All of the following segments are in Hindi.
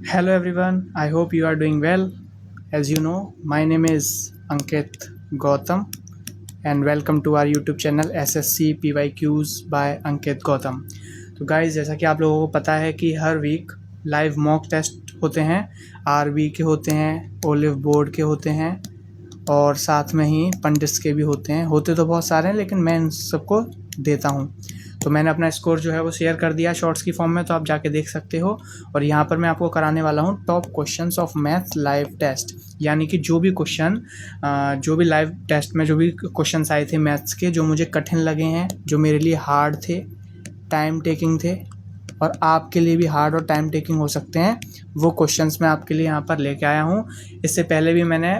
Hello everyone, I hope you are doing well. As you know, my name is Ankit Gautam and welcome to our YouTube channel SSC PYQs by Ankit Gautam. तो गाइस, जैसा कि आप लोगों को पता है कि हर वीक लाइव मॉक टेस्ट होते हैं, आरबी के होते हैं, ओलिव बोर्ड के होते हैं और साथ में ही पंडित्स के भी होते हैं। होते तो बहुत सारे हैं लेकिन मैं इन सबको देता हूँ। तो मैंने अपना स्कोर जो है वो शेयर कर दिया शॉर्ट्स की फॉर्म में, तो आप जाके देख सकते हो। और यहाँ पर मैं आपको कराने वाला हूँ top questions of maths live test, यानी कि जो भी क्वेश्चन जो भी लाइव टेस्ट में जो भी क्वेश्चंस आए थे मैथ्स के, जो मुझे कठिन लगे हैं, जो मेरे लिए हार्ड थे, टाइम टेकिंग थे और आपके लिए भी हार्ड और टाइम टेकिंग हो सकते हैं, वो क्वेश्चंस मैं आपके लिए यहाँ पर लेके आया हूँ। इससे पहले भी मैंने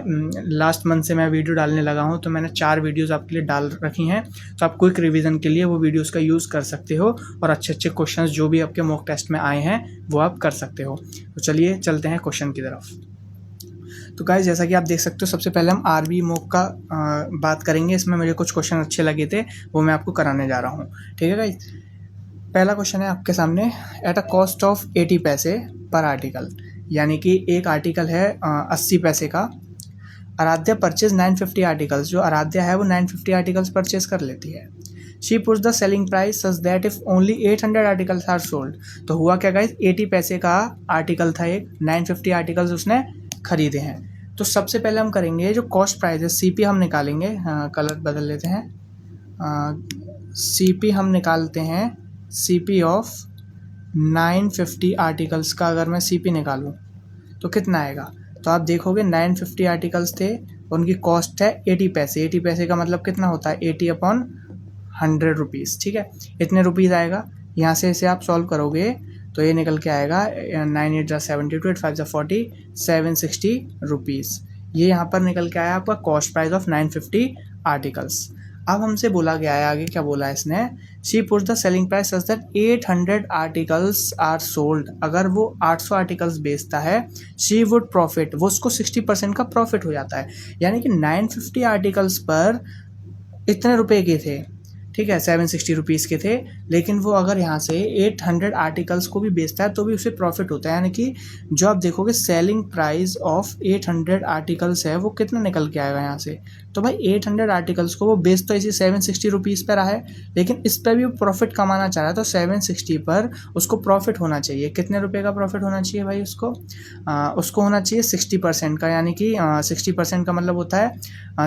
लास्ट मंथ से मैं वीडियो डालने लगा हूँ, तो मैंने 4 वीडियोस आपके लिए डाल रखी हैं। तो आप क्विक रिवीजन के लिए वो वीडियोस का यूज़ कर सकते हो और अच्छे अच्छे क्वेश्चंस जो भी आपके मॉक टेस्ट में आए हैं वो आप कर सकते हो। तो चलिए चलते हैं क्वेश्चन की तरफ। तो गाइस, जैसा कि आप देख सकते हो, सबसे पहले हम आरबी मॉक का बात करेंगे। इसमें मुझे कुछ क्वेश्चन अच्छे लगे थे, वो मैं आपको कराने जा रहा हूँ। ठीक है गाइस, पहला क्वेश्चन है आपके सामने। एट अ कॉस्ट ऑफ 80 पैसे पर आर्टिकल, यानी कि एक आर्टिकल है 80 पैसे का। आराध्या परचेज 950 आर्टिकल्स, जो आराध्या है वो 950 आर्टिकल्स परचेज कर लेती है। She puts the selling price such that if only 800 articles are sold. तो हुआ क्या गाइस, 80 पैसे का आर्टिकल था एक, 950 आर्टिकल्स उसने खरीदे हैं। तो सबसे पहले हम करेंगे जो कॉस्ट प्राइस है, सीपी हम निकालेंगे। कलर बदल लेते हैं। सीपी हम निकालते हैं। सीपी ऑफ 950 आर्टिकल्स का अगर मैं सीपी निकालूं तो कितना आएगा। तो आप देखोगे 950 आर्टिकल्स थे, उनकी कॉस्ट है 80 पैसे। 80 पैसे का मतलब कितना होता है, 80/100 रुपीज़। ठीक है, इतने रुपीज़ आएगा। यहाँ से इसे आप सॉल्व करोगे तो ये निकल के आएगा 9 8 72, 8 5 40, 760 रुपीज़। ये यहाँ पर निकल के आया आपका कॉस्ट प्राइस ऑफ 950 आर्टिकल्स। अब हमसे बोला गया है, आगे क्या बोला है इसने, she puts the selling price such that 800 articles are sold. अगर वो 800 आर्टिकल्स बेचता है, शी वुड प्रॉफिट, वो उसको 60% का प्रॉफिट हो जाता है। यानी कि 950 आर्टिकल्स पर इतने रुपए के थे, ठीक है, 760 रुपीज़ के थे, लेकिन वो अगर यहाँ से 800 आर्टिकल्स को भी बेचता है तो भी उसे प्रॉफिट होता है। यानी कि जो आप देखोगे सेलिंग प्राइस ऑफ 800 आर्टिकल्स है, वो कितना निकल के आएगा यहाँ से। तो भाई 800 आर्टिकल्स को वो बेच तो इसी 760 रुपीज़ पर रहा है, लेकिन इस पर भी वो प्रॉफिट कमाना चाह रहा है। तो 760 पर उसको प्रॉफिट होना चाहिए। कितने रुपये का प्रॉफिट होना चाहिए भाई उसको? उसको होना चाहिए 60% का, यानी कि 60% का मतलब होता है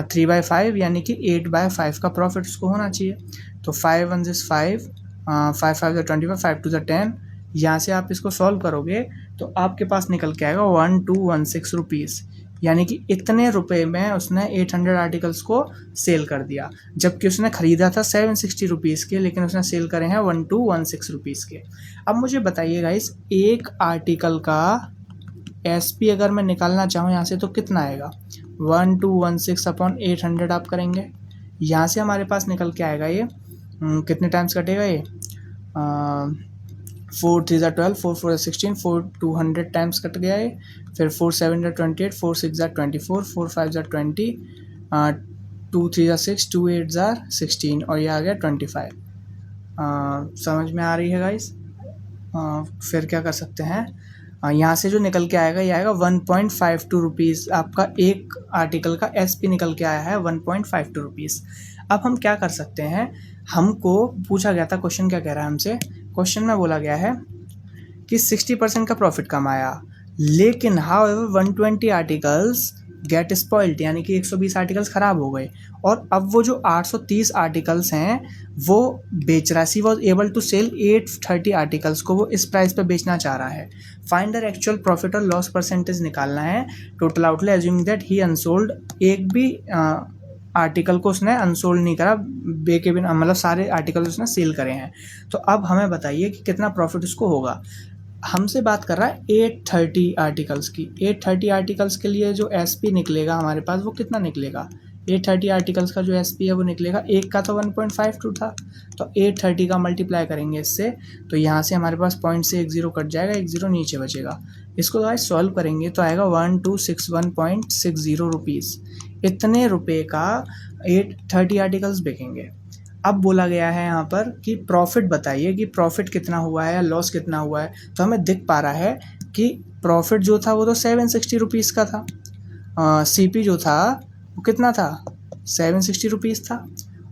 3/5, यानी कि 8/5 का प्रॉफिट उसको होना चाहिए। तो 5 1 is 5, 5 5 25, 5 2 10। यहाँ से आप इसको सॉल्व करोगे तो आपके पास निकल के आएगा 1216 रुपीज़। यानी कि इतने रुपए में उसने 800 आर्टिकल्स को सेल कर दिया, जबकि उसने ख़रीदा था 760 रुपीज़ के, लेकिन उसने सेल करे हैं 1216 रुपीज़ के। अब मुझे बताइएगा, इस एक आर्टिकल का एसपी अगर मैं निकालना चाहूँ यहाँ से तो कितना आएगा। 1216/800 आप करेंगे, यहाँ से हमारे पास निकल के आएगा ये कितने टाइम्स कटेगा ये, 4 3 12, 4 4 16, 4 200 टाइम्स कट गया है। फिर 4 7 28, 4 6 24, 4 5 20, 2 3 6, 2 8 16 और ये आ गया 25। समझ में आ रही है गाइस? फिर क्या कर सकते हैं, यहाँ से जो निकल के आएगा ये आएगा 1.52 रुपीज़। आपका एक आर्टिकल का एसपी निकल के आया है 1.52 रुपीज़। अब हम क्या कर सकते हैं, हमको पूछा गया था, क्वेश्चन क्या कह रहा है हमसे, क्वेश्चन में बोला गया है कि 60% का प्रॉफिट कमाया, लेकिन हाउएवर 120 आर्टिकल्स गेट स्पॉइल्ड, यानी कि 120 आर्टिकल्स ख़राब हो गए और अब वो जो 830 आर्टिकल्स हैं वो बेच रहा है। She was able to sell 830 articles को वो इस प्राइस पे बेचना चाह रहा है। फाइंड द एक्चुअल प्रॉफिट और लॉस परसेंटेज निकालना है total outlay assuming that he unsold. एक भी आर्टिकल को उसने अनसोल्ड नहीं करा, बेके बिना, मतलब सारे आर्टिकल उसने सेल करे हैं। तो अब हमें बताइए कि कितना प्रॉफिट उसको होगा। हमसे बात कर रहा है 830 आर्टिकल्स की। 830 आर्टिकल्स के लिए जो एसपी निकलेगा हमारे पास वो कितना निकलेगा, 830 आर्टिकल्स का जो एसपी है वो निकलेगा, एक का तो 1.52 था, तो 830 का मल्टीप्लाई करेंगे इससे, तो यहाँ से हमारे पास पॉइंट से 10 कट जाएगा, 10 नीचे बचेगा। इसको आज सॉल्व करेंगे तो आएगा 1261.60 रुपीज़। इतने रुपए का 830 आर्टिकल्स बिकेंगे। अब बोला गया है यहाँ पर कि प्रॉफिट बताइए कि प्रॉफिट कितना हुआ है या लॉस कितना हुआ है। तो हमें दिख पा रहा है कि प्रॉफिट जो था वो तो 760 रुपीज़ का था, CP जो था वो कितना था, 760 रुपीज़ था,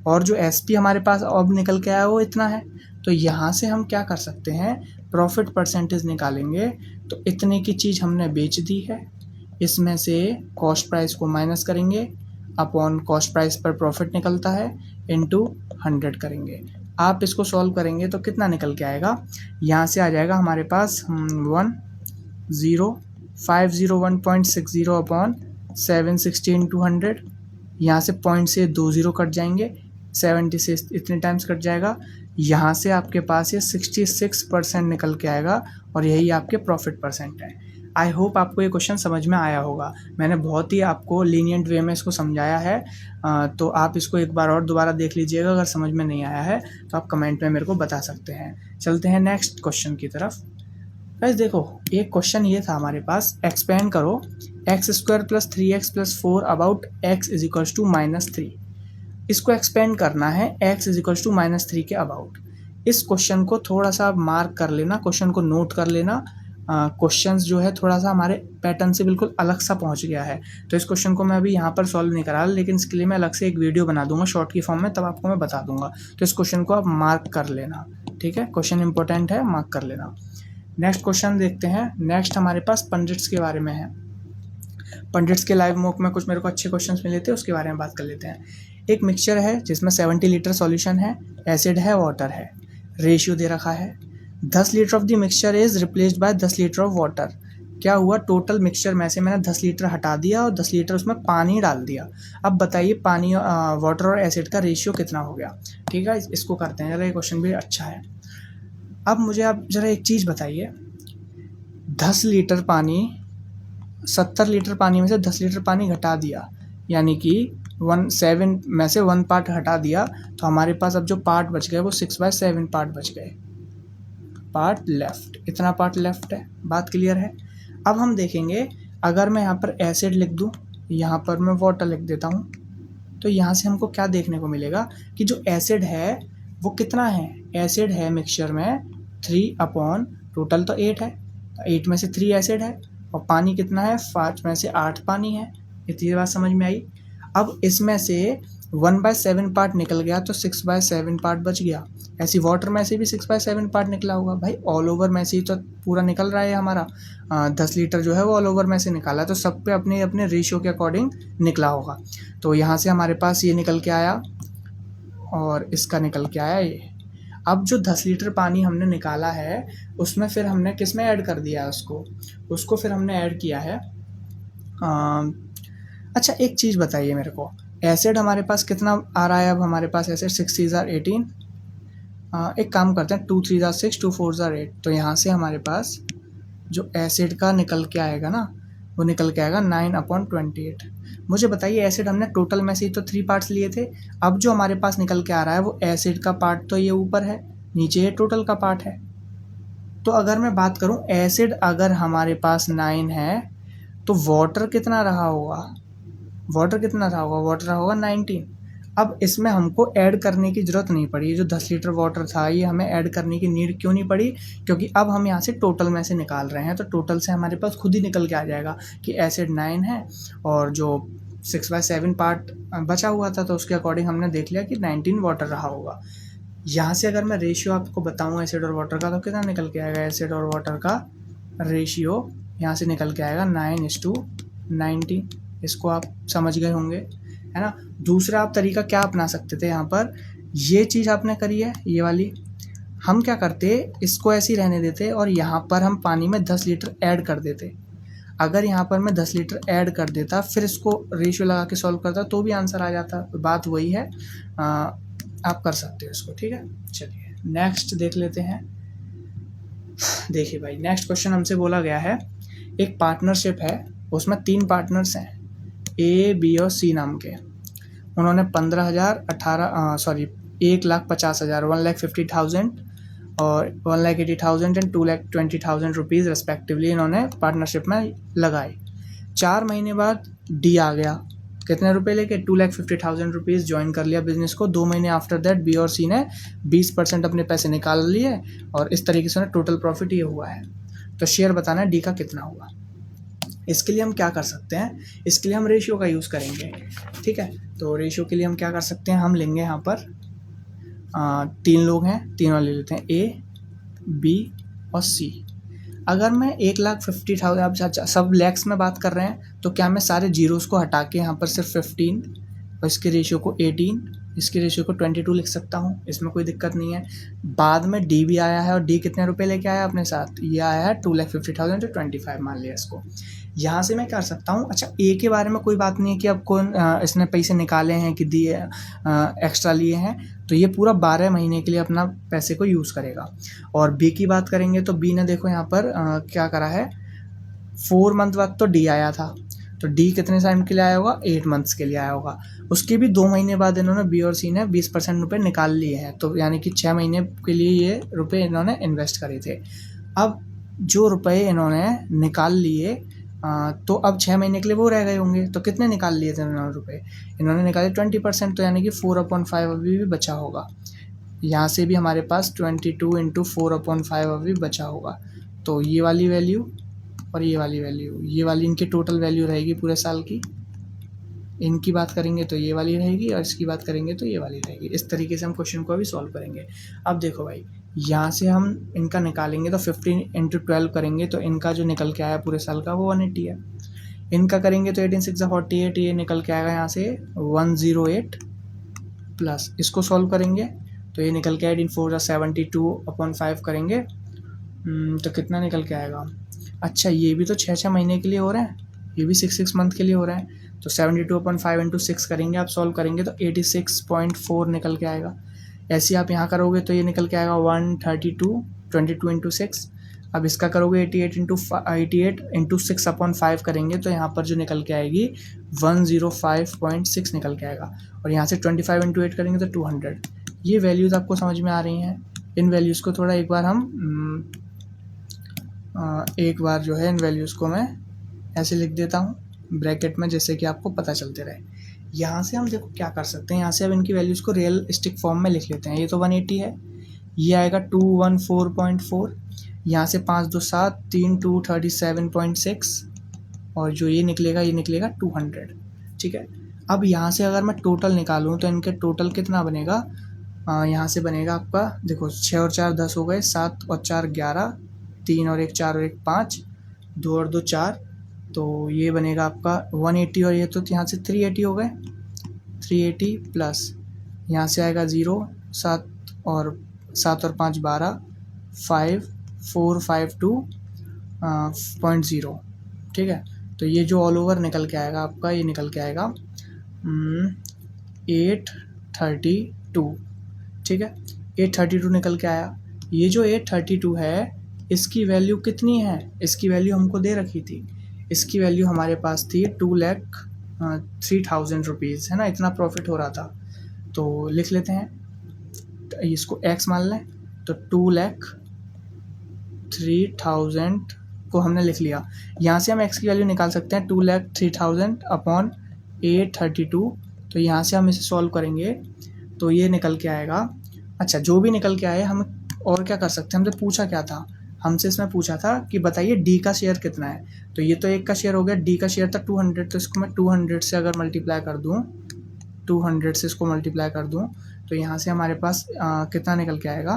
और जो SP हमारे पास अब निकल के आया वो इतना है। तो यहाँ से हम क्या कर सकते हैं, प्रॉफिट परसेंटेज निकालेंगे। तो इतने की चीज़ हमने बेच दी है, इसमें से कॉस्ट प्राइस को माइनस करेंगे, अपॉन कॉस्ट प्राइस पर प्रॉफिट निकलता है, इनटू 100 करेंगे। आप इसको सॉल्व करेंगे तो कितना निकल के आएगा, यहाँ से आ जाएगा हमारे पास 10501.60 अपॉन 760 इंटू 100। यहाँ से पॉइंट से 2 ज़ीरो कट जाएंगे, 70 से इतने टाइम्स कट जाएगा, यहाँ से आपके पास ये 66% निकल के आएगा, और यही आपके प्रॉफिट परसेंट है। आई होप आपको ये क्वेश्चन समझ में आया होगा। मैंने बहुत ही आपको लीनियंट वे में इसको समझाया है, तो आप इसको एक बार और दोबारा देख लीजिएगा। अगर समझ में नहीं आया है तो आप कमेंट में मेरे को बता सकते हैं। चलते हैं नेक्स्ट क्वेश्चन की तरफ। गाइस देखो, एक क्वेश्चन ये था हमारे पास, एक्सपेंड करो x² + 3x + 4 अबाउट x = -3। इसको एक्सपेंड करना है x = -3 के अबाउट। इस क्वेश्चन को थोड़ा सा आप मार्क कर लेना, क्वेश्चन को नोट कर लेना। क्वेश्चंस जो है थोड़ा सा हमारे पैटर्न से बिल्कुल अलग सा पहुंच गया है, तो इस क्वेश्चन को मैं अभी यहाँ पर सॉल्व नहीं करा, लेकिन इसके लिए मैं अलग से एक वीडियो बना दूंगा शॉर्ट की फॉर्म में, तब आपको मैं बता दूंगा। तो इस क्वेश्चन को आप मार्क कर लेना, ठीक है, क्वेश्चन इंपॉर्टेंट है, मार्क कर लेना। नेक्स्ट क्वेश्चन देखते हैं। नेक्स्ट हमारे पास पंडिट्स के बारे में है। पंडिट्स के लाइव मॉक में कुछ मेरे को अच्छे क्वेश्चंस मिले थे, उसके बारे में बात कर लेते हैं। एक मिक्सचर है जिसमें 70 लीटर सॉल्यूशन है, एसिड है, वाटर है, रेशियो दे रखा है। 10 litre of the mixture is replaced by 10 litre of water. क्या हुआ, टोटल मिक्सचर में से मैंने 10 लीटर हटा दिया और 10 लीटर उसमें पानी डाल दिया। अब बताइए पानी, वाटर और एसिड का रेशियो कितना हो गया। ठीक है, इसको करते हैं, जरा ये क्वेश्चन भी अच्छा है। अब मुझे आप जरा एक चीज़ बताइए, 10 लीटर पानी, 70 लीटर पानी में से 10 लीटर पानी घटा दिया, यानी कि 7 में से 1 पार्ट हटा दिया, तो हमारे पास अब जो पार्ट बच गए वो 6/7 पार्ट बच गए, पार्ट लेफ्ट, इतना पार्ट लेफ्ट है। बात क्लियर है। अब हम देखेंगे, अगर मैं यहाँ पर एसिड लिख दूँ, यहाँ पर मैं वाटर लिख देता हूँ, तो यहाँ से हमको क्या देखने को मिलेगा कि जो एसिड है वो कितना है, एसिड है मिक्सचर में 3 अपॉन टोटल तो 8 है, 8 में से 3 एसिड है, और पानी कितना है, 5 में से 8 पानी है। इतनी बात समझ में आई। अब इसमें से 1/7 पार्ट निकल गया तो 6/7 पार्ट बच गया। ऐसी वाटर में से भी 6/7 पार्ट निकला होगा भाई, ऑल ओवर में से ही तो पूरा निकल रहा है हमारा। 10 लीटर जो है वो ऑल ओवर में से निकाला है, तो सब पे अपने अपने रेशियो के अकॉर्डिंग निकला होगा। तो यहाँ से हमारे पास ये निकल के आया और इसका निकल के आया ये। अब जो 10 लीटर पानी हमने निकाला है उसमें फिर हमने किस में ऐड कर दिया है, उसको फिर हमने ऐड किया है। अच्छा एक चीज़ बताइए मेरे को, एसिड हमारे पास कितना आ रहा है, अब हमारे पास एसिड 6 3 = 18। एक काम करते हैं, 2 3 = 6, 2 4 = 8। तो यहाँ से हमारे पास जो एसिड का निकल के आएगा ना, वो निकल के आएगा 9/28। मुझे बताइए, एसिड हमने टोटल में से ही तो 3 पार्ट्स लिए थे, अब जो हमारे पास निकल के आ रहा है वो एसिड का पार्ट तो ये ऊपर है, नीचे ये टोटल का पार्ट है। तो अगर मैं बात करूं, एसिड अगर हमारे पास 9 है तो वाटर कितना रहा होगा, वाटर रहा होगा 19। अब इसमें हमको ऐड करने की ज़रूरत नहीं पड़ी, ये जो 10 लीटर वाटर था ये हमें ऐड करने की नीड क्यों नहीं पड़ी, क्योंकि अब हम यहाँ से टोटल में से निकाल रहे हैं, तो टोटल से हमारे पास खुद ही निकल के आ जाएगा कि एसिड 9 है और जो 6/7 पार्ट बचा हुआ था, तो उसके अकॉर्डिंग हमने देख लिया कि 19 वाटर रहा होगा। यहाँ से अगर मैं रेशियो आपको बताऊँ एसिड और वाटर का, तो कितना निकल के आएगा, एसिड और वाटर का रेशियो यहाँ से निकल के आएगा 9:90। इसको आप समझ गए होंगे, है ना। दूसरा आप तरीका क्या अपना सकते थे, यहाँ पर ये चीज़ आपने करी है ये वाली, हम क्या करते, इसको ऐसे ही रहने देते और यहाँ पर हम पानी में 10 लीटर ऐड कर देते। अगर यहाँ पर मैं 10 लीटर ऐड कर देता, फिर इसको रेशियो लगा के सॉल्व करता, तो भी आंसर आ जाता। बात वही है, आप कर सकते हो इसको, ठीक है। चलिए नेक्स्ट देख लेते हैं। देखिए भाई, नेक्स्ट क्वेश्चन हमसे बोला गया है, एक पार्टनरशिप है, उसमें 3 पार्टनर्स हैं, A, B और C नाम के। उन्होंने 1,50,000 1,50,000 और 1,80,000 एंड 2,20,000 रुपीज़ रेस्पेक्टिवली इन्होंने पार्टनरशिप में लगाए। 4 महीने बाद D आ गया, कितने रुपए लेके, 2,50,000 रुपीज़ ज्वाइन कर लिया बिजनेस को। 2 महीने आफ्टर दैट B और C ने 20% अपने पैसे निकाल लिए, और इस तरीके से टोटल प्रॉफिट ये हुआ है। तो शेयर बताना है डी का कितना होगा। इसके लिए हम क्या कर सकते हैं, इसके लिए हम रेशियो का यूज़ करेंगे, ठीक है। तो रेशियो के लिए हम क्या कर सकते हैं, हम लेंगे यहाँ पर 3 लोग हैं, तीनों ले लेते हैं, ए बी और सी। अगर मैं 1,50,000, आप सब लैक्स में बात कर रहे हैं, तो क्या मैं सारे जीरोस को हटा के यहाँ पर सिर्फ 15 और इसके रेशियो को 18, इसके रेशियो को 22 लिख सकता हूँ, इसमें कोई दिक्कत नहीं है। बाद में डी भी आया है, और डी कितने रुपए लेके आया अपने साथ, ये आया है 2,50,000 to 25 मान लिया इसको। यहाँ से मैं कर सकता हूँ, अच्छा ए के बारे में कोई बात नहीं है कि अब कौन इसने पैसे निकाले हैं कि दिए एक्स्ट्रा लिए हैं, तो ये पूरा 12 महीने के लिए अपना पैसे को यूज़ करेगा। और बी की बात करेंगे तो बी ने देखो यहाँ पर क्या करा है, 4 मंथ बाद तो डी आया था, तो डी कितने टाइम के लिए आया होगा, 8 मंथ्स के लिए आया होगा। उसके भी 2 महीने बाद इन्होंने बी और सी ने 20% रुपये निकाल लिए हैं, तो यानी कि 6 महीने के लिए ये रुपये इन्होंने इन्वेस्ट करे थे। अब जो रुपए इन्होंने निकाल लिए तो अब 6 महीने के लिए वो रह गए होंगे, तो कितने निकाल लिए थे इन्होंने रुपए, इन्होंने निकाले 20%, तो यानी कि 4/5 अभी भी बचा होगा। यहाँ से भी हमारे पास 22 इंटू 4/5 अभी बचा होगा। तो ये वाली वैल्यू और ये वाली वैल्यू, ये वाली इनकी टोटल वैल्यू रहेगी पूरे साल की। इनकी बात करेंगे तो ये वाली रहेगी, और इसकी बात करेंगे तो ये वाली रहेगी। इस तरीके से हम क्वेश्चन को अभी सॉल्व करेंगे। अब देखो भाई, यहाँ से हम इनका निकालेंगे तो 15 इंटू 12 करेंगे, तो इनका जो निकल के आया पूरे साल का वो 180 है। इनका करेंगे तो 18 6 48, ये निकल के आएगा यहाँ से 108 प्लस, इसको सॉल्व करेंगे तो ये निकल के 18 4 72/5 करेंगे, तो कितना निकल के आएगा। अच्छा, ये भी तो 6 महीने के लिए हो रहे हैं, ये भी 6 मंथ के लिए हो रहा है, तो 72/5 इंटू 6 करेंगे, आप सॉल्व करेंगे तो 86.4 निकल के आएगा। ऐसे आप यहाँ करोगे तो ये निकल के आएगा 132, 22 इंटू 6। अब इसका करोगे 88 इंटू 6/5 करेंगे, तो यहाँ पर जो निकल के आएगी 105.6 निकल के आएगा। और यहाँ से 25 इंटू 8 करेंगे तो 200। ये वैल्यूज़ आपको समझ में आ रही हैं। इन वैल्यूज़ को थोड़ा एक बार जो है इन वैल्यूज़ को मैं ऐसे लिख देता हूँ ब्रैकेट में, जैसे कि आपको पता चलते रहे। यहाँ से हम देखो क्या कर सकते हैं, यहाँ से अब इनकी वैल्यूज़ को रियलिस्टिक फॉर्म में लिख लेते हैं। ये तो 180 है, ये आएगा 214.4, यहाँ से 5 2 7 3 2 37.6, और जो ये निकलेगा 200, ठीक है। अब यहाँ से अगर मैं टोटल निकालूँ तो इनके टोटल कितना बनेगा, यहाँ से बनेगा आपका, देखो 6 और 4 10 हो गए, 7 और 4 11, 3 और 1 4 और 1 5, 2 और 2 4, तो ये बनेगा आपका 180, और ये तो यहाँ से 380 हो गए, 380 प्लस यहाँ से आएगा 0, 7 और 5 12, 5452.0, ठीक है। तो ये जो ऑल ओवर निकल के आएगा आपका, ये निकल के आएगा 832, ठीक है। 832 निकल के आया। ये जो 832 है, इसकी वैल्यू कितनी है, इसकी वैल्यू हमको दे रखी थी, इसकी वैल्यू हमारे पास थी 2,03,000 रुपीज़, है ना, इतना प्रॉफिट हो रहा था। तो लिख लेते हैं, तो इसको x मान लें, तो 2,03,000 को हमने लिख लिया। यहाँ से हम x की वैल्यू निकाल सकते हैं 2,03,000 अपॉन 832, तो यहाँ से हम इसे सॉल्व करेंगे तो ये निकल के आएगा। अच्छा, जो भी निकल के आए, हम और क्या कर सकते हैं, हमसे पूछा क्या था, हमसे इसमें पूछा था कि बताइए डी का शेयर कितना है। तो ये तो 1 का शेयर हो गया, डी का शेयर था 200, तो इसको मैं 200 से अगर मल्टीप्लाई कर दूँ, 200 से इसको मल्टीप्लाई कर दूँ, तो यहाँ से हमारे पास कितना निकल के आएगा,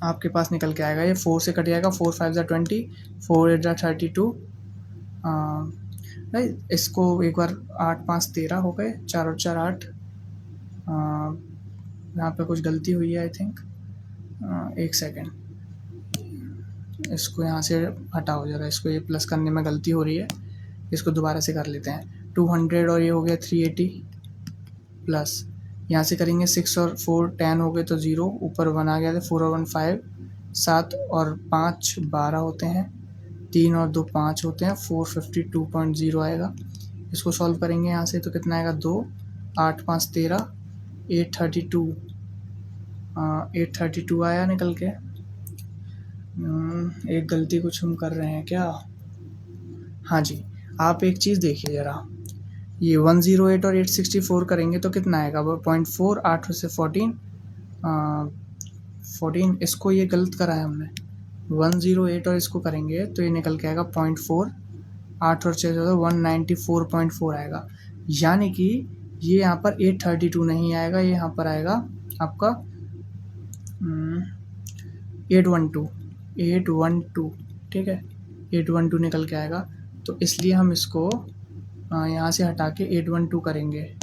आपके पास निकल के आएगा, ये 4 से कट जाएगा, 4 5 20, 4 8 32, इसको एक बार 8 5 13 हो गए, 4 और 4 8, यहाँ पे कुछ गलती हुई है आई थिंक, एक सेकेंड, इसको यहाँ से हटाओ जरा, इसको ये प्लस करने में गलती हो रही है, इसको दोबारा से कर लेते हैं। 200 और ये हो गया 380 प्लस, यहाँ से करेंगे 6 और 4 10 हो गए तो 0, ऊपर 1 आ गया था, 4 और 1 5, 7 और 5 12 होते हैं, 3 और 2 5 होते हैं, 452.0 आएगा। इसको सॉल्व करेंगे यहाँ से तो कितना आएगा, 2 8 5 13, 832 आया निकल के। एक गलती कुछ हम कर रहे हैं क्या, हाँ जी, आप एक चीज़ देखिए ज़रा, ये 108 और 864 करेंगे तो कितना आएगा, 0.4, 8 से 14, 14, इसको ये गलत करा है हमने, 108 और इसको करेंगे तो ये निकल के आएगा 0.4, 8 और 6 जो 194.4 आएगा। यानी कि ये यहाँ पर 832 नहीं आएगा, ये यहाँ पर आएगा आपका 812, ठीक है, 812 निकल के आएगा। तो इसलिए हम इसको यहाँ से हटा के 812 करेंगे।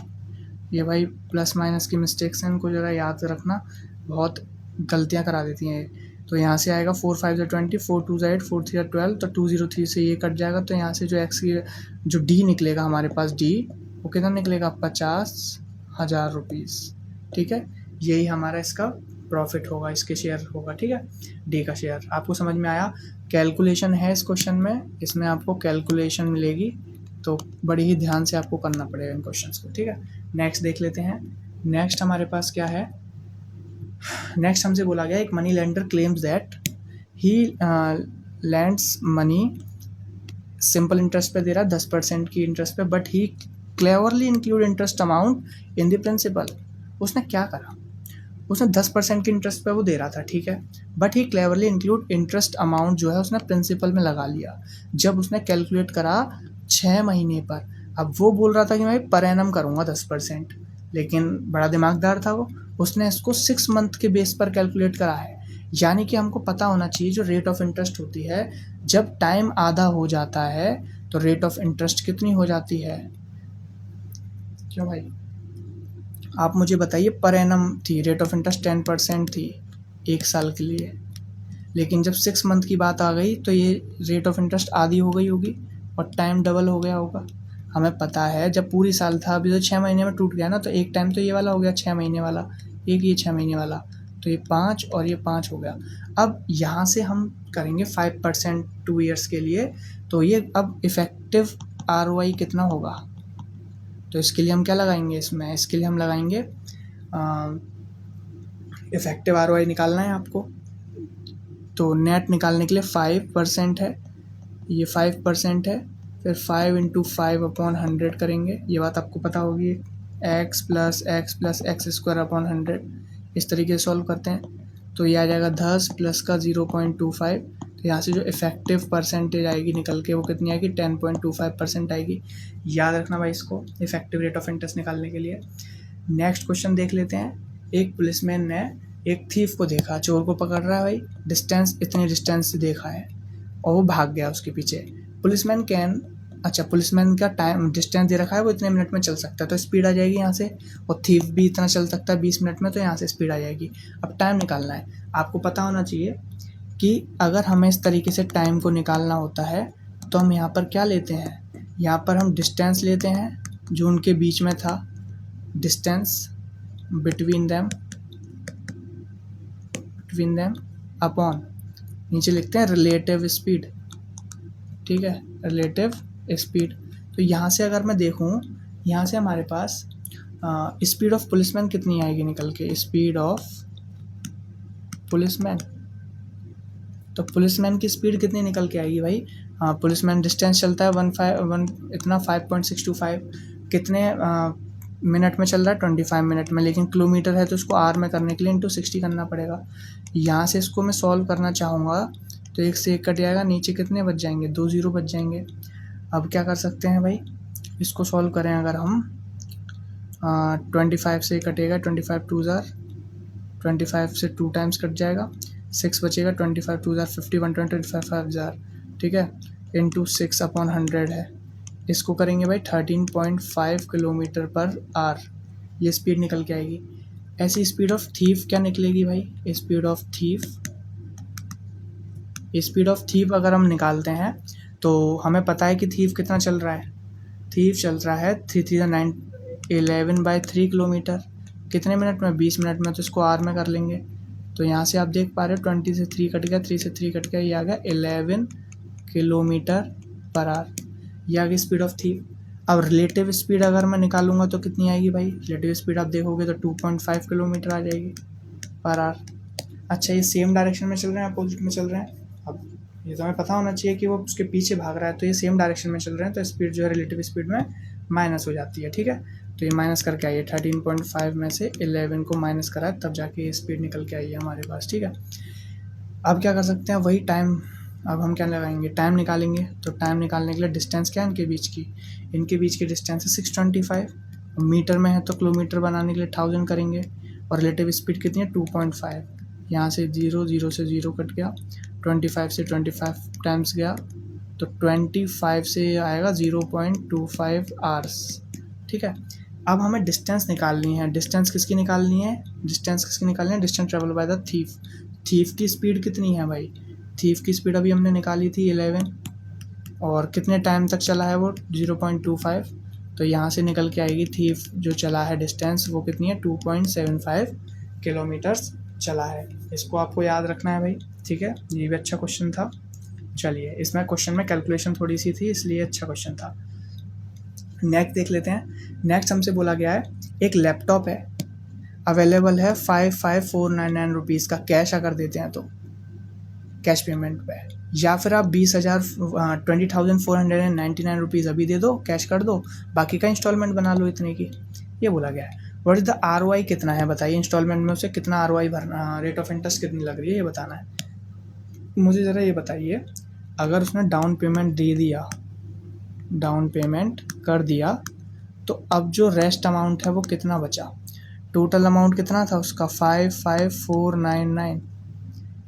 ये भाई प्लस माइनस की मिस्टेक्स हैं, इनको ज़रा याद रखना, बहुत गलतियाँ करा देती हैं। तो यहाँ से आएगा 4 5 20, 4 2 8, 4 3 12, तो 203 से ये कट जाएगा। तो यहाँ से जो एक्स की जो डी निकलेगा हमारे पास, डी वो कितना निकलेगा, 50,000 रुपीज़, ठीक है। यही हमारा इसका प्रॉफिट होगा, इसके शेयर होगा, ठीक है, डी का शेयर। आपको समझ में आया? कैलकुलेशन है इस क्वेश्चन में, इसमें आपको कैलकुलेशन मिलेगी, तो बड़ी ही ध्यान से आपको करना पड़ेगा इन क्वेश्चंस को, ठीक है। नेक्स्ट देख लेते हैं। नेक्स्ट हमारे पास क्या है, नेक्स्ट हमसे बोला गया एक money lender claims that he lands money, simple interest पे दे रहा है 10% की इंटरेस्ट पे, but he cleverly include interest amount in the principal. उसने क्या करा, उसने 10% की इंटरेस्ट पे वो दे रहा था, ठीक है, but he cleverly include interest amount जो है उसने प्रिंसिपल में लगा लिया। जब उसने कैलकुलेट करा 6 महीने पर, अब वो बोल रहा था कि मैं पर एनम करूँगा 10%, लेकिन बड़ा दिमागदार था वो, उसने इसको 6 मंथ के बेस पर कैलकुलेट करा है। यानी कि हमको पता होना चाहिए जो रेट ऑफ इंटरेस्ट होती है, जब टाइम आधा हो जाता है तो रेट ऑफ इंटरेस्ट कितनी हो जाती है। क्यों भाई, आप मुझे बताइए, पर एनम थी रेट ऑफ इंटरेस्ट 10% थी 1 साल के लिए, लेकिन जब 6 मंथ की बात आ गई तो ये रेट ऑफ इंटरेस्ट आधी हो गई होगी और टाइम डबल हो गया होगा। हमें पता है जब पूरी साल था, अभी तो 6 महीने में टूट गया ना, तो एक टाइम तो ये वाला हो गया 6 महीने वाला, एक ये 6 महीने वाला, तो ये 5 और ये 5 हो गया। अब यहाँ से हम करेंगे 5% 2 ईयर्स के लिए, तो ये अब इफ़ेक्टिव ROI कितना होगा, तो इसके लिए हम क्या लगाएंगे, इसके लिए हम लगाएंगे इफ़ेक्टिव ROI निकालना है आपको। तो नेट निकालने के लिए 5% है, ये 5% है, फिर 5 × 5/100 करेंगे, ये बात आपको पता होगी, x + x + x² 100, इस तरीके से सॉल्व करते हैं। तो ये आ जाएगा 10 प्लस का 0.25, तो यहाँ से जो इफ़ेक्टिव परसेंटेज आएगी निकल के वो कितनी आएगी, 10.25% आएगी। याद रखना भाई इसको, इफ़ेक्टिव रेट ऑफ इंटरेस्ट निकालने के लिए। नेक्स्ट क्वेश्चन देख लेते हैं। एक पुलिसमैन ने एक थीफ को देखा, चोर को पकड़ रहा है भाई, इतनी डिस्टेंस से देखा है और वो भाग गया उसके पीछे। पुलिसमैन का टाइम डिस्टेंस दे रखा है, वो इतने मिनट में चल सकता है, तो स्पीड आ जाएगी यहाँ से, और थीफ भी इतना चल सकता है 20 मिनट में, तो यहाँ से स्पीड आ जाएगी। अब टाइम निकालना है, आपको पता होना चाहिए कि अगर हमें इस तरीके से टाइम को निकालना होता है तो हम यहाँ पर क्या लेते हैं, यहाँ पर हम डिस्टेंस लेते हैं जो उनके बीच में था, डिस्टेंस बिटवीन देम अपॉन, नीचे लिखते हैं रिलेटिव स्पीड, ठीक है, रिलेटिव स्पीड। तो यहाँ से अगर मैं देखूँ, यहाँ से हमारे पास स्पीड ऑफ पुलिसमैन कितनी आएगी निकल के, स्पीड ऑफ पुलिसमैन, तो पुलिसमैन की स्पीड कितनी निकल के आएगी भाई, पुलिसमैन डिस्टेंस चलता है 5.625, कितने मिनट में चल रहा है, 25 मिनट में, लेकिन किलोमीटर है तो उसको R में करने के लिए × 60 करना पड़ेगा। यहाँ से इसको मैं सॉल्व करना चाहूँगा तो 1 से 1 कट जाएगा, नीचे कितने बच जाएंगे, 2 0 बच जाएंगे। अब क्या कर सकते हैं भाई, इसको सॉल्व करें अगर हम, 25 से कटेगा, 25 2 ज़ार, 25 से 2 टाइम्स कट जाएगा, 6 बचेगा, 25 2 ज़ार 51, 25 5 ज़ार, ठीक है, × 6/100 है। इसको करेंगे भाई 13.5 किलोमीटर पर आवर, ये स्पीड निकल के आएगी। ऐसी स्पीड ऑफ थीफ क्या निकलेगी भाई, स्पीड ऑफ थीफ अगर हम निकालते हैं तो हमें पता है कि थीफ कितना चल रहा है, थीफ चल रहा है 3 3 9 11/3 किलोमीटर, कितने मिनट में, 20 मिनट में, तो इसको R में कर लेंगे। तो यहाँ से आप देख पा रहे हो 20 से 3 कट गया, 3 से 3 कट गया, ये आ गया 11 किलोमीटर पर आवर, ये आ गई स्पीड ऑफ थीफ। अब रिलेटिव स्पीड अगर मैं निकालूंगा तो कितनी आएगी भाई, रिलेटिव स्पीड आप देखोगे तो 2.5 किलोमीटर आ जाएगी पर आवर। अच्छा, ये सेम डायरेक्शन में चल रहे हैं, अपोजिट में चल रहे हैं, अब ये तो हमें पता होना चाहिए कि वो उसके पीछे भाग रहा है, तो ये सेम डायरेक्शन में चल रहे हैं, तो स्पीड जो है रिलेटिव स्पीड में माइनस हो जाती है, ठीक है। तो ये माइनस करके आई है 13.5 में से 11 को माइनस करा है, तब जाके ये स्पीड निकल के आई है हमारे पास। ठीक है, अब क्या कर सकते हैं, वही टाइम, अब हम क्या लगाएंगे, टाइम निकालेंगे। तो टाइम निकालने के लिए डिस्टेंस क्या है इनके बीच की, इनके बीच की डिस्टेंस है 625, मीटर में है तो किलोमीटर बनाने के लिए 1000 करेंगे, और रिलेटिव स्पीड कितनी है 2.5। यहाँ से 0 से 0 कट गया, 25 से 25 टाइम्स गया, तो 25 से आएगा 0.25 आवर्स। ठीक है, अब हमें डिस्टेंस निकालनी है। डिस्टेंस किसकी निकालनी है, distance travel by the thief. Thief की स्पीड कितनी है भाई, थीफ की स्पीड अभी हमने निकाली थी 11, और कितने टाइम तक चला है वो 0.25, तो यहाँ से निकल के आएगी थीफ जो चला है डिस्टेंस वो कितनी है 2.75 किलोमीटर्स चला है। इसको आपको याद रखना है भाई। ठीक है, ये भी अच्छा क्वेश्चन था। चलिए, इसमें क्वेश्चन में कैलकुलेशन थोड़ी सी थी इसलिए अच्छा क्वेश्चन था। नेक्स्ट देख लेते हैं। नेक्स्ट हमसे बोला गया है एक लैपटॉप है, अवेलेबल है 55,499 रुपीज़ का, कैश अगर देते हैं तो कैश पेमेंट पे, या फिर आप 20,499 रुपीज़ अभी दे दो, कैश कर दो, बाकी का इंस्टॉलमेंट बना लो इतने की। ये बोला गया है। व्हाट इज़ द ROI कितना है बताइए, इंस्टॉलमेंट में उसे कितना ROI भरना, रेट ऑफ इंटरेस्ट कितनी लग रही है ये बताना है। मुझे ज़रा ये बताइए, अगर उसने डाउन पेमेंट दे दिया, डाउन पेमेंट कर दिया, तो अब जो रेस्ट अमाउंट है वो कितना बचा, टोटल अमाउंट कितना था उसका 55,499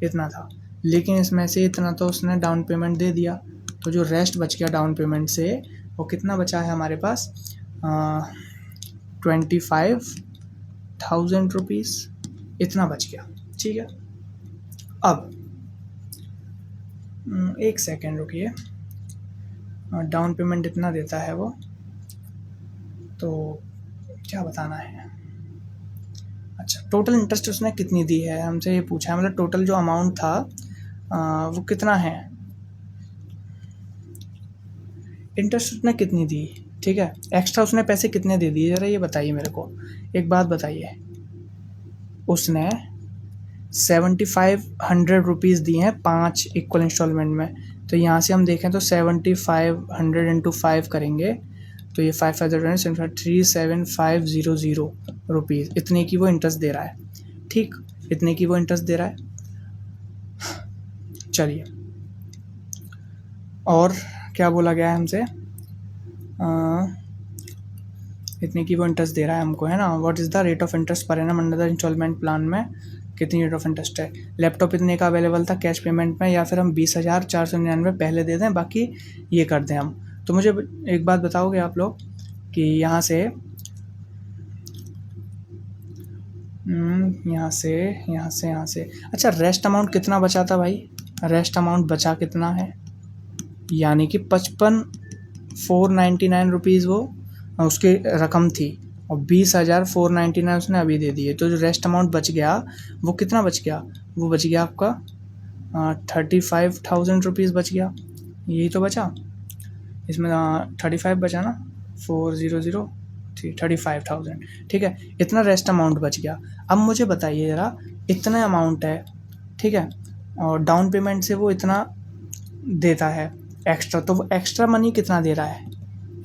इतना था, लेकिन इसमें से इतना तो उसने डाउन पेमेंट दे दिया, तो जो रेस्ट बच गया डाउन पेमेंट से वो कितना बचा है हमारे पास 25,000 रुपीज़ इतना बच गया। ठीक है, अब एक सेकेंड रुकिए, डाउन पेमेंट इतना देता है वो, तो क्या बताना है। अच्छा, टोटल इंटरेस्ट उसने कितनी दी है हमसे ये पूछा है, मतलब टोटल जो अमाउंट था वो कितना है, इंटरेस्ट उसने कितनी दी। ठीक है, एक्स्ट्रा उसने पैसे कितने दे दिए ज़रा ये बताइए मेरे को। एक बात बताइए, उसने 7,500 रुपीज़ दिए हैं 5 इक्वल इंस्टॉलमेंट में, तो यहाँ से हम देखें तो 7,500 इंटू 5 करेंगे तो ये 37500 रुपीज़ इतने की वो इंटरेस्ट दे रहा है। ठीक, इतने की वो इंटरेस्ट दे रहा है। चलिए, और क्या बोला गया है हमसे, इतने की वो इंटरेस्ट दे रहा है हमको, है ना। What is the rate of interest per annum under the instalment plan में कितनी रेट ऑफ इंटरेस्ट है। लैपटॉप इतने का अवेलेबल था कैश पेमेंट में, या फिर हम 20,499 पहले दे दें, बाकी ये कर दें हम। तो मुझे एक बात बताओगे आप लोग कि यहाँ से अच्छा, रेस्ट अमाउंट कितना बचा था भाई, रेस्ट अमाउंट बचा कितना है, यानी कि 55,499 रुपीज़ वो उसकी रकम थी, और 20,499 उसने अभी दे दिए, तो जो रेस्ट अमाउंट बच गया वो कितना बच गया, वो बच गया आपका 35,000 रुपीज़ बच गया। यही तो बचा, इसमें 35 बचा ना, 400 35,000। ठीक है, इतना रेस्ट अमाउंट बच गया। अब मुझे बताइए ज़रा, इतना अमाउंट है, ठीक है, और डाउन पेमेंट से वो इतना देता है एक्स्ट्रा, तो वो एक्स्ट्रा मनी कितना दे रहा है,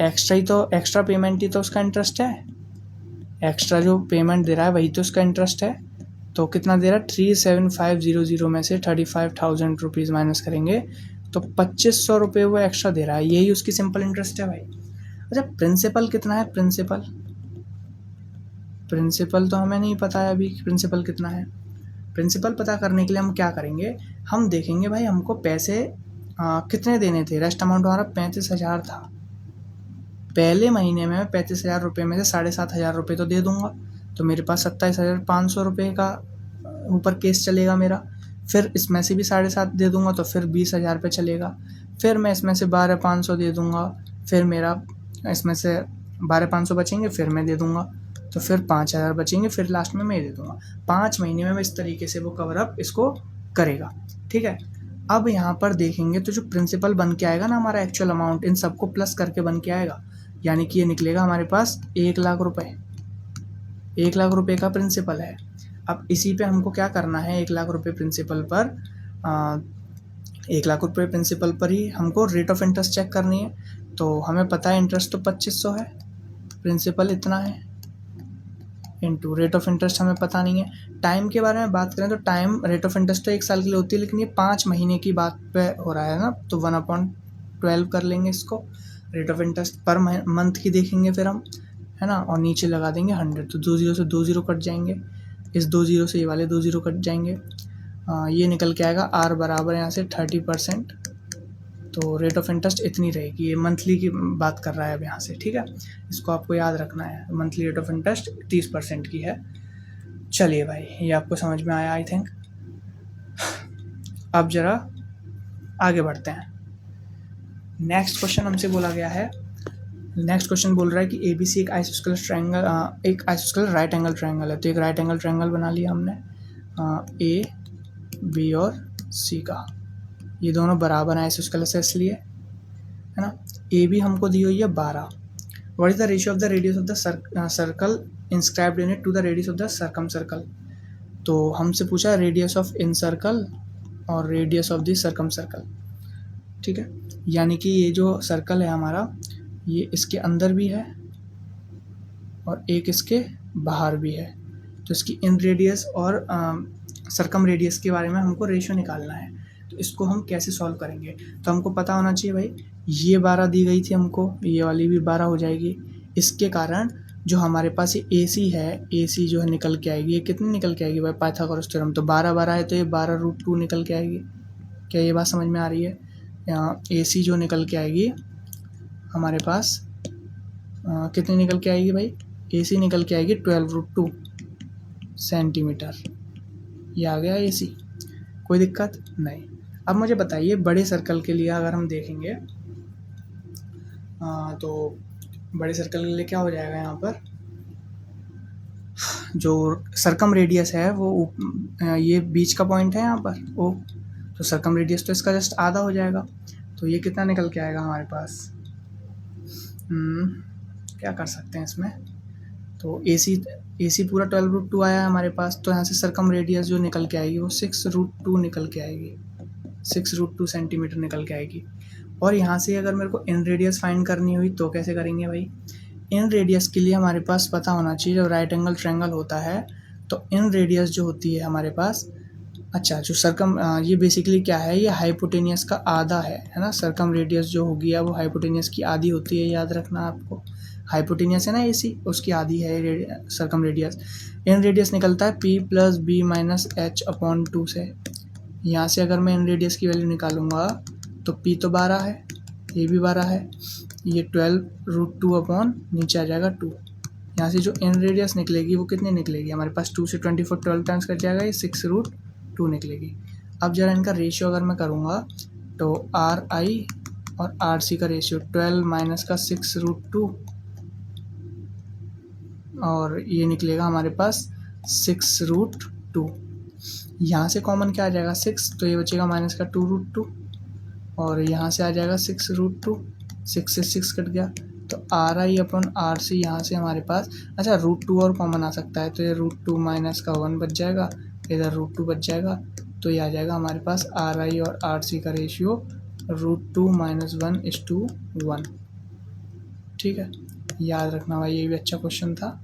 एक्स्ट्रा पेमेंट ही तो उसका इंटरेस्ट है, एक्स्ट्रा जो पेमेंट दे रहा है वही तो उसका इंटरेस्ट है। तो कितना दे रहा है 37500 में से 35,000 रुपीज़ माइनस करेंगे तो 2,500 रुपये वो एक्स्ट्रा दे रहा है, यही उसकी सिंपल इंटरेस्ट है भाई। अच्छा, प्रिंसिपल कितना है, प्रिंसिपल तो हमें नहीं पता है अभी प्रिंसिपल कितना है। प्रिंसिपल पता करने के लिए हम क्या करेंगे, हम देखेंगे भाई हमको पैसे कितने देने थे। रेस्ट अमाउंट हमारा 35,000 था, पहले महीने में 35,000 रुपये में से 7,500 रुपये तो दे दूंगा, तो मेरे पास 27,500 रुपये का ऊपर केस चलेगा मेरा। फिर इसमें से भी 7,500 दे दूंगा तो फिर 20,000 पे चलेगा। फिर मैं इसमें से 12,500 दे दूंगा, फिर मेरा इसमें से 12,500 बचेंगे, फिर मैं दे दूंगा, तो फिर 5,000 बचेंगे, फिर लास्ट में मैं दे दूंगा। 5 महीने में इस तरीके से वो कवर अप इसको करेगा। ठीक है, अब यहाँ पर देखेंगे तो जो प्रिंसिपल बन के आएगा ना हमारा एक्चुअल अमाउंट, इन सबको प्लस करके बन के आएगा, यानी कि ये निकलेगा हमारे पास 1,00,000 रुपये। 1,00,000 रुपये का प्रिंसिपल है। अब इसी पे हमको क्या करना है, 1,00,000 रुपये प्रिंसिपल पर 1,00,000 रुपये प्रिंसिपल पर ही हमको रेट ऑफ इंटरेस्ट चेक करनी है। तो हमें पता है इंटरेस्ट तो 2,500 है, प्रिंसिपल इतना है इनटू रेट ऑफ इंटरेस्ट हमें पता नहीं है। टाइम के बारे में बात करें तो टाइम रेट ऑफ इंटरेस्ट तो 1 साल के लिए होती है, लेकिन ये 5 महीने की बात पे हो रहा है ना, तो 1/12 कर लेंगे इसको। Rate of interest per month की देखेंगे फिर हम, है ना, और नीचे लगा देंगे 100, तो 2 ज़ीरो से 2 ज़ीरो कट जाएंगे, इस 2 ज़ीरो से ये वाले 2 ज़ीरो कट जाएंगे। ये निकल के आएगा आर बराबर यहाँ से 30%। तो रेट ऑफ इंटरेस्ट इतनी रहेगी। ये मंथली की बात कर रहा है अब यहाँ से, ठीक है, इसको आपको याद रखना है। मंथली रेट ऑफ इंटरेस्ट 30% की है। चलिए भाई, ये आपको समझ में आया आई थिंक। अब जरा आगे बढ़ते हैं। नेक्स्ट क्वेश्चन हमसे बोला गया है, नेक्स्ट क्वेश्चन बोल रहा है कि ABC एक आइसोस्केलर ट्रायंगल, एक आइसोस्केलर राइट एंगल ट्रायंगल है। तो एक राइट एंगल ट्रायंगल बना लिया हमने, A, B और C का। ये दोनों बराबर हैं आइसोस्केलस है इसलिए, है ना। AB हमको दी हुई है 12। What is the ratio of the radius of the circle inscribed in it to the radius of the circumcircle. तो हमसे पूछा रेडियस ऑफ इन सर्कल और radius of the circumcircle, ठीक है। यानी कि ये जो सर्कल है हमारा, ये इसके अंदर भी है और एक इसके बाहर भी है। तो इसकी इन रेडियस और सर्कम रेडियस के बारे में हमको रेशियो निकालना है। तो इसको हम कैसे सॉल्व करेंगे, तो हमको पता होना चाहिए भाई, ये 12 दी गई थी हमको, ये वाली भी 12 हो जाएगी। इसके कारण जो हमारे पास ये AC है, AC जो है निकल के आएगी, ये कितनी निकल के आएगी भाई, पाइथागोरस थ्योरम, तो 12 है तो ये 12√2 निकल के आएगी। क्या ये बात समझ में आ रही है। यहाँ AC जो निकल के आएगी हमारे पास, कितनी निकल के आएगी भाई, AC निकल के आएगी 12√2 सेंटीमीटर। ये आ गया AC, कोई दिक्कत नहीं। अब मुझे बताइए बड़े सर्कल के लिए अगर हम देखेंगे, तो बड़े सर्कल के लिए क्या हो जाएगा, यहाँ पर जो सर्कम रेडियस है वो ये बीच का पॉइंट है यहाँ पर ओ, तो सर्कम रेडियस तो इसका जस्ट आधा हो जाएगा। तो ये कितना निकल के आएगा हमारे पास, क्या कर सकते हैं इसमें, तो AC पूरा 12√2 आया है हमारे पास, तो यहाँ से सर्कम रेडियस जो निकल के आएगी वो 6√2 निकल के आएगी, 6√2 सेंटीमीटर निकल के आएगी। और यहाँ से अगर मेरे को इन रेडियस फाइंड करनी हुई तो कैसे करेंगे भाई, इन रेडियस के लिए हमारे पास पता होना चाहिए, जब राइट एंगल ट्रायंगल होता है तो इन रेडियस जो होती है हमारे पास, अच्छा जो सर्कम, ये बेसिकली क्या है, ये हाइपोटेनियस का आधा है ना। सर्कम रेडियस जो होगी वो हाइपोटेनियस की आधी होती है, याद रखना आपको। हाइपोटेनियस है ना AC, उसकी आधी है सर्कम रेडियस। इन रेडियस निकलता है P + B - H/2 से। यहाँ से अगर मैं इन रेडियस की वैल्यू निकालूंगा तो P तो 12 है, ये भी 12 है, ये 12√2 अपॉन नीचे आ जाएगा 2। यहाँ से जो इन रेडियस निकलेगी वो कितनी निकलेगी हमारे पास, 2 से 24 12 टाइम्स कट जाएगा, ये 6√2 निकलेगी। अब जरा इनका रेशियो अगर मैं करूँगा तो RI और RC का रेशियो 12 - का 6√2 और ये निकलेगा हमारे पास 6√2। यहाँ से कॉमन क्या आ जाएगा 6, तो ये बचेगा माइनस का 2√2 और यहाँ से आ जाएगा 6√2, 6 से 6 कट गया, तो RI अपॉन RC यहाँ से हमारे पास, अच्छा √2 और कॉमन आ सकता है, तो ये √2 माइनस का 1 बच जाएगा, इधर √2 बच जाएगा, तो ये आ जाएगा हमारे पास RI और RC का रेशियो √2 - 1:1। ठीक है, याद रखना भाई, ये भी अच्छा क्वेश्चन था,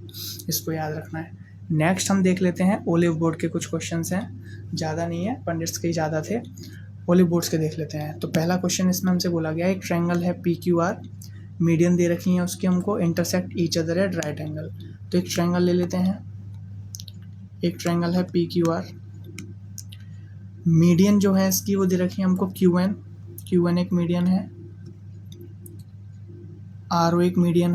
इसको याद रखना है। नेक्स्ट हम देख लेते हैं ओलिव बोर्ड के कुछ क्वेश्चंस हैं, ज़्यादा नहीं है, पंडित्स के ही ज़्यादा थे, ओलिव बोर्ड्स के देख लेते हैं। तो पहला क्वेश्चन इसमें हमसे बोला गया है, एक ट्रायंगल है PQR, मीडियन दे रखी है उसकी हमको, intersect each other at right angle. तो एक ट्रायंगल ले लेते हैं, एक ट्रायंगल है PQR, मीडियन जो है इसकी वो दे रखी है हमको QN एक मीडियन है, RO एक मीडियन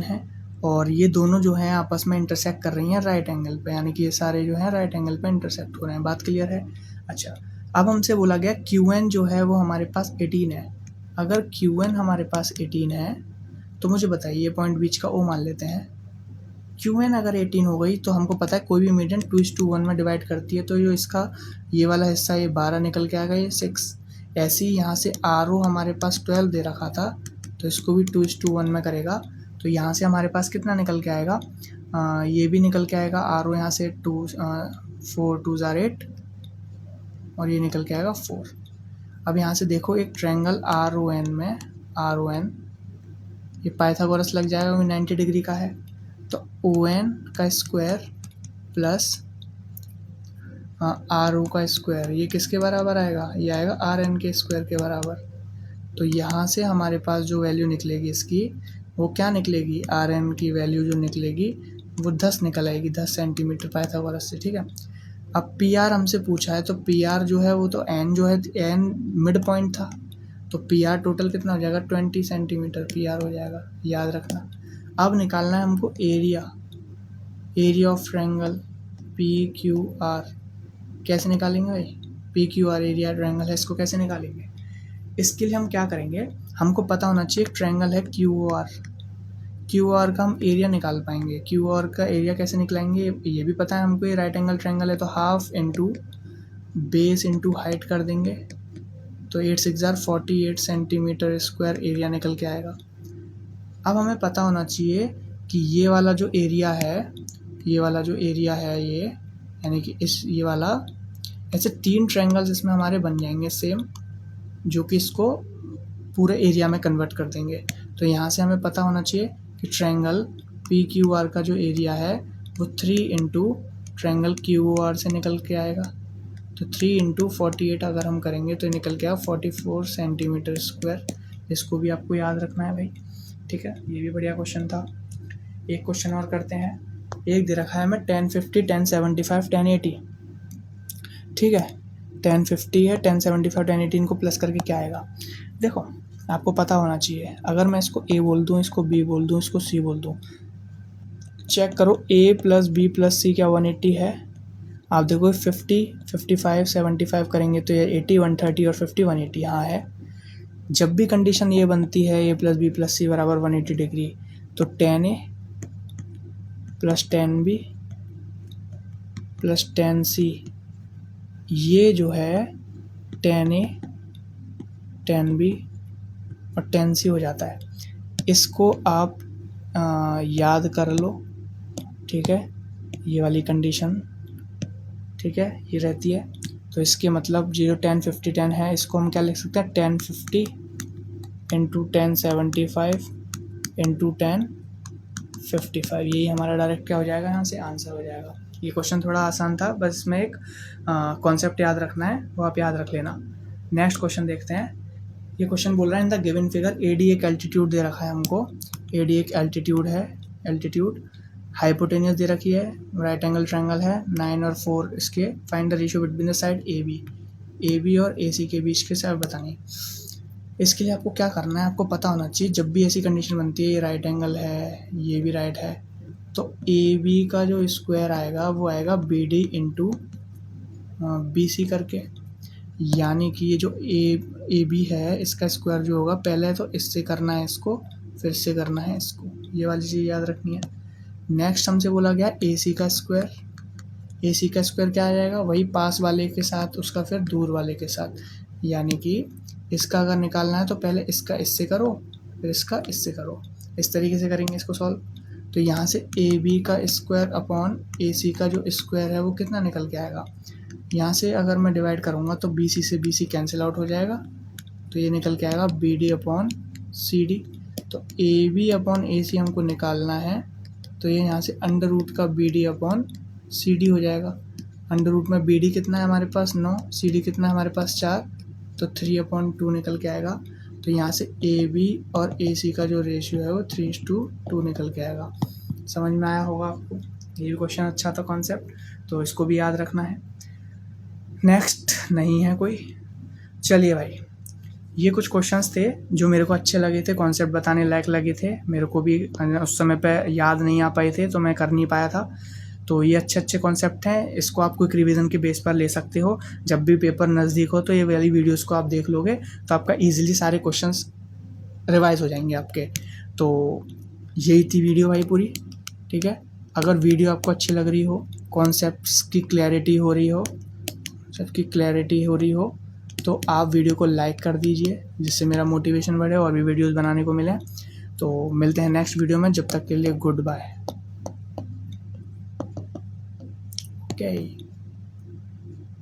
है और ये दोनों जो हैं आपस में इंटरसेक्ट कर रही हैं राइट एंगल पे, यानी कि ये सारे जो हैं राइट एंगल पे इंटरसेक्ट हो रहे हैं। बात क्लियर है। अच्छा, अब हमसे बोला गया QN जो है वो हमारे पास 18 है। अगर QN हमारे पास 18 है तो मुझे बताइए, ये पॉइंट बीच का O मान लेते हैं, QN अगर 18 हो गई तो हमको पता है कोई भी मीडियन 2:1 में डिवाइड करती है, तो जो इसका ये वाला हिस्सा ये 12 निकल के आएगा, ये 6। ऐसे ही यहाँ से RO हमारे पास 12 दे रखा था तो इसको भी 2:1 में करेगा, तो यहाँ से हमारे पास कितना निकल के आएगा, ये भी निकल के आएगा RO यहाँ से 4 2 * 8 और ये निकल के आएगा 4। अब यहाँ से देखो एक ट्रायंगल RON में, RON ये पाइथागोरस लग जाएगा क्योंकि 90 डिग्री का है। तो ON का स्क्वायर प्लस RO का स्क्वायर, ये किसके बराबर आएगा? ये आएगा RN के स्क्वायर के बराबर। तो यहाँ से हमारे पास जो वैल्यू निकलेगी इसकी, वो क्या निकलेगी? RN की वैल्यू जो निकलेगी वो 10 निकल आएगी, 10 सेंटीमीटर पाइथागोरस से, ठीक है। अब PR हमसे पूछा है, तो PR जो है वो तो N जो है, N मिड पॉइंट था, तो PR टोटल कितना हो जाएगा? 20 सेंटीमीटर PR हो जाएगा, याद रखना। अब निकालना है हमको एरिया ऑफ ट्रायंगल PQR। कैसे निकालेंगे भाई? PQR एरिया ट्रायंगल है, इसको कैसे निकालेंगे? इसके लिए हम क्या करेंगे, हमको पता होना चाहिए ट्रायंगल है QOR का हम एरिया निकाल पाएंगे। QOR का एरिया कैसे निकालेंगे ये भी पता है हमको, ये राइट एंगल ट्रायंगल है, तो half into base into height कर देंगे, तो 8 6 48 सेंटीमीटर स्क्वायर एरिया निकल के आएगा। अब हमें पता होना चाहिए कि ये वाला जो एरिया है, ये यानी कि ये वाला, ऐसे 3 ट्रायंगल्स इसमें हमारे बन जाएंगे सेम, जो कि इसको पूरे एरिया में कन्वर्ट कर देंगे। तो यहाँ से हमें पता होना चाहिए कि ट्रायंगल PQR का जो एरिया है वो 3 इंटू ट्रायंगल QOR से निकल के आएगा। तो 3 इंटू 48 अगर हम करेंगे तो निकल के आएगा 44 सेंटीमीटर स्क्वायर। इसको भी आपको याद रखना है भाई, ठीक है। ये भी बढ़िया क्वेश्चन था। एक क्वेश्चन और करते हैं। एक दे रखा है हमें 1050, 1075, 1080, ठीक है। 1050 है, 1075, 1080, इनको प्लस करके क्या आएगा? देखो आपको पता होना चाहिए, अगर मैं इसको A बोल दूँ, इसको B बोल दूँ, इसको C बोल दूँ, चेक करो A plus B plus C क्या 180 है? आप देखो 50, 55, 75 करेंगे तो ये 80, 130 और 50, 180 यहाँ है। जब भी कंडीशन ये बनती है A plus B plus C बराबर 180 डिग्री, तो 10A plus 10B plus 10C, ये जो है 10A 10B और 10C हो जाता है। इसको आप याद कर लो, ठीक है, ये वाली कंडीशन, ठीक है, ये रहती है। तो इसके मतलब 0 10 50 10 है, इसको हम क्या लिख सकते हैं? 1050 इंटू 1075 इंटू 1055, यही हमारा डायरेक्ट क्या हो जाएगा? यहाँ से आंसर हो जाएगा। ये क्वेश्चन थोड़ा आसान था, बस इसमें एक कॉन्सेप्ट याद रखना है, वो आप याद रख लेना। नेक्स्ट क्वेश्चन देखते हैं। ये क्वेश्चन बोल रहा है in the given figure AD एक एल्टीट्यूड दे रखा है हमको, AD एक एल्टीट्यूड है, एल्टीट्यूड हाइपोटेनियस दे रखी है, राइट एंगल ट्रायंगल है, 9 और 4 इसके, find the ratio between the side AB और AC के बीच के साइड बतानी। इसके लिए आपको क्या करना है, आपको पता होना चाहिए जब भी ऐसी कंडीशन बनती है, ये राइट एंगल है, ये भी राइट है, तो AB का जो स्क्वायर आएगा वो आएगा BD इंटू BC करके, यानी कि ये जो AB है इसका स्क्वायर जो होगा, पहले तो इससे करना है इसको, फिर से करना है इसको, ये वाली चीज़ याद रखनी है। नेक्स्ट हमसे बोला गया AC का स्क्वायर, AC का स्क्वायर क्या आ जाएगा? वही पास वाले के साथ उसका फिर दूर वाले के साथ, यानी कि इसका अगर निकालना है तो पहले इसका इससे करो, फिर इसका इससे करो, इस तरीके से करेंगे इसको सॉल्व। तो यहाँ से AB का स्क्वायर अपॉन AC का जो स्क्वायर है वो कितना निकल के आएगा? यहाँ से अगर मैं डिवाइड करूँगा तो BC से BC कैंसिल आउट हो जाएगा, तो ये निकल के आएगा BD अपॉन CD। तो AB अपॉन AC हमको निकालना है, तो ये यहाँ से अंडर रूट का BD अपॉन CD हो जाएगा। अंडर रूट में BD कितना है हमारे पास 9, CD कितना है हमारे पास 4, तो 3/2 निकल के आएगा। तो यहाँ से AB और AC का जो रेशियो है वो 3:2 निकल के आएगा। समझ में आया होगा आपको? ये भी क्वेश्चन अच्छा था कॉन्सेप्ट, तो इसको भी याद रखना है। नेक्स्ट नहीं है कोई? चलिए भाई, ये कुछ क्वेश्चंस थे जो मेरे को अच्छे लगे थे, कॉन्सेप्ट बताने लायक लगे थे, मेरे को भी उस समय पे याद नहीं आ पाए थे तो मैं कर नहीं पाया था। तो ये अच्छे कॉन्सेप्ट हैं, इसको आप कोई रिवीजन के बेस पर ले सकते हो। जब भी पेपर नज़दीक हो तो ये वाली वीडियोस को आप देख लोगे तो आपका इजीली सारे क्वेश्चंस रिवाइज हो जाएंगे आपके। तो यही थी वीडियो भाई पूरी, ठीक है। अगर वीडियो आपको अच्छी लग रही हो, कॉन्सेप्ट्स की क्लैरिटी हो रही हो, तो आप वीडियो को लाइक कर दीजिए, जिससे मेरा मोटिवेशन बढ़े और भी वीडियोस बनाने को मिले। तो मिलते हैं नेक्स्ट वीडियो में, जब तक के लिए गुड बाय। Okay.